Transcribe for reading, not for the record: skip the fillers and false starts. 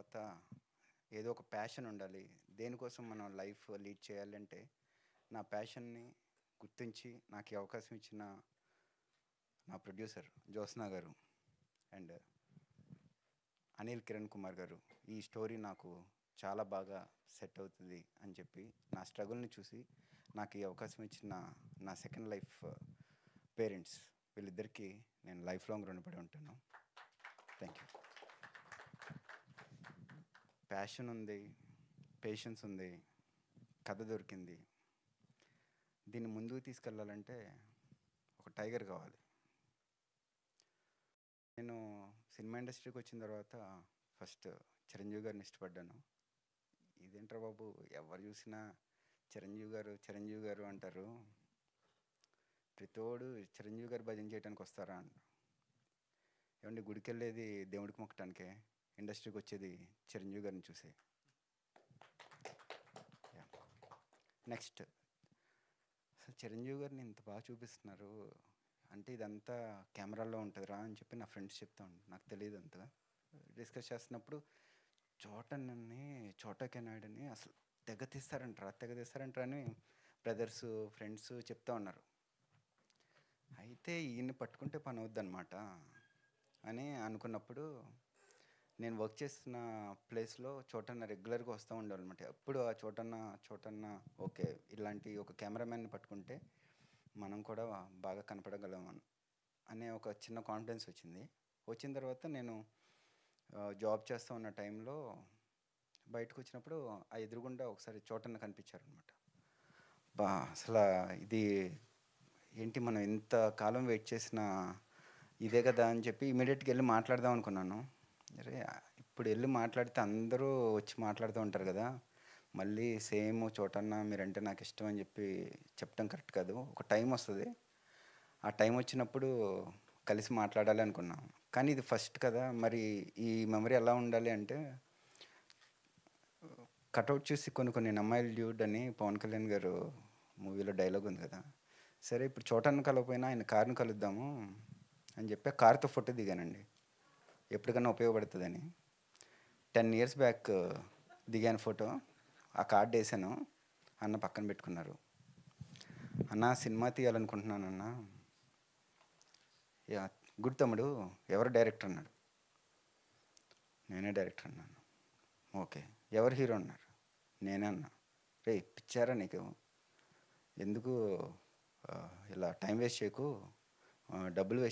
తర్వాత ఏదో ఒక ప్యాషన్ ఉండాలి. దేనికోసం మనం లైఫ్ లీడ్ చేయాలంటే, నా ప్యాషన్‌ని గుర్తించి నాకు ఈ అవకాశం ఇచ్చిన నా ప్రొడ్యూసర్ జ్యోత్స్న గారు అండ్ అనిల్ కిరణ్ కుమార్ గారు, ఈ స్టోరీ నాకు చాలా బాగా సెట్ అవుతుంది అని చెప్పి, నా స్ట్రగుల్‌ని చూసి నాకు ఈ అవకాశం ఇచ్చిన నా సెకండ్ లైఫ్ పేరెంట్స్ వీళ్ళిద్దరికీ నేను లైఫ్ లాంగ్ రుణపడి ఉంటాను. Thank you. ప్యాషన్ ఉంది, పేషెన్స్ ఉంది, కథ దొరికింది. దీన్ని ముందుకు తీసుకెళ్ళాలంటే ఒక టైగర్ కావాలి. నేను సినిమా ఇండస్ట్రీకి వచ్చిన తర్వాత ఫస్ట్ చిరంజీవి గారిని ఇష్టపడ్డాను. ఇదేంట్రా బాబు, ఎవరు చూసినా చిరంజీవి గారు చిరంజీవి గారు అంటారు, ప్రతివాడు చిరంజీవి గారు భజన చేయడానికి వస్తారా అంట. ఏమండి, గుడికి వెళ్ళేది దేవుడికి మొక్కటానికే, ఇండస్ట్రీకి వచ్చేది చిరంజీవి గారిని చూసే. నెక్స్ట్, అసలు చిరంజీవి గారిని ఇంత బాగా చూపిస్తున్నారు అంటే ఇదంతా కెమెరాలో ఉంటుందిరా అని చెప్పి నా ఫ్రెండ్స్ చెప్తా ఉంటాను. నాకు తెలియదు అంతగా. డిస్కస్ చేస్తున్నప్పుడు చోటనని చోటా నాయుడని అసలు తెగ తీస్తారంటారా అని బ్రదర్స్ ఫ్రెండ్స్ చెప్తా ఉన్నారు. అయితే ఈయన్ని పట్టుకుంటే పని అవుద్దన్నమాట అని అనుకున్నప్పుడు, నేను వర్క్ చేస్తున్న ప్లేస్లో చోటన్న రెగ్యులర్గా వస్తూ ఉండేవాళ్ళనమాట. ఎప్పుడు ఆ చోటన్న ఓకే, ఇలాంటి ఒక కెమెరామ్యాన్ని పట్టుకుంటే మనం కూడా బాగా కనపడగలం అనే ఒక చిన్న కాన్ఫిడెన్స్ వచ్చింది. వచ్చిన తర్వాత నేను జాబ్ చేస్తూ ఉన్న టైంలో బయటకు వచ్చినప్పుడు ఆ ఎదురుగుండా ఒకసారి చోటన్న కనిపించారనమాట. అసలు ఇది ఏంటి, మనం ఇంత కాలం వెయిట్ చేసిన ఇదే కదా అని చెప్పి ఇమీడియట్గా వెళ్ళి మాట్లాడదాం అనుకున్నాను. అరే, ఇప్పుడు వెళ్ళి మాట్లాడితే అందరూ వచ్చి మాట్లాడుతూ ఉంటారు కదా, మళ్ళీ సేమ్ చోటన్న మీరంటే నాకు ఇష్టం అని చెప్పి చెప్పడం కరెక్ట్ కాదు. ఒక టైం వస్తుంది, ఆ టైం వచ్చినప్పుడు కలిసి మాట్లాడాలి అనుకున్నాం. కానీ ఇది ఫస్ట్ కదా, మరి ఈ మెమరీ ఎలా ఉండాలి అంటే, కటౌట్ చూసి కొన్ని నమ్మాయిలు డ్యూడ్ అని పవన్ కళ్యాణ్ గారు మూవీలో డైలాగ్ ఉంది కదా, సరే ఇప్పుడు చోటన్న కలవపోయినా ఆయన కార్ని కలుద్దాము అని చెప్పి కార్తో ఫోటో దిగానండి, ఎప్పటికన్నా ఉపయోగపడుతుందని. 10 years బ్యాక్ దిగాను ఫోటో. ఆ కార్డు వేసాను, అన్న పక్కన పెట్టుకున్నారు. అన్న సినిమా తీయాలనుకుంటున్నానన్న. యా, గుడ్ తమ్ముడు, ఎవరు డైరెక్టర్ అన్నాడు. నేనే డైరెక్టర్ అన్నాను. ఓకే, ఎవరు హీరో అన్నారు. నేనే అన్నా. రే పిచ్చారా నీకు, ఎందుకు ఇలా టైం వేస్ట్ చేయకు, డబ్బులు వేస్ట్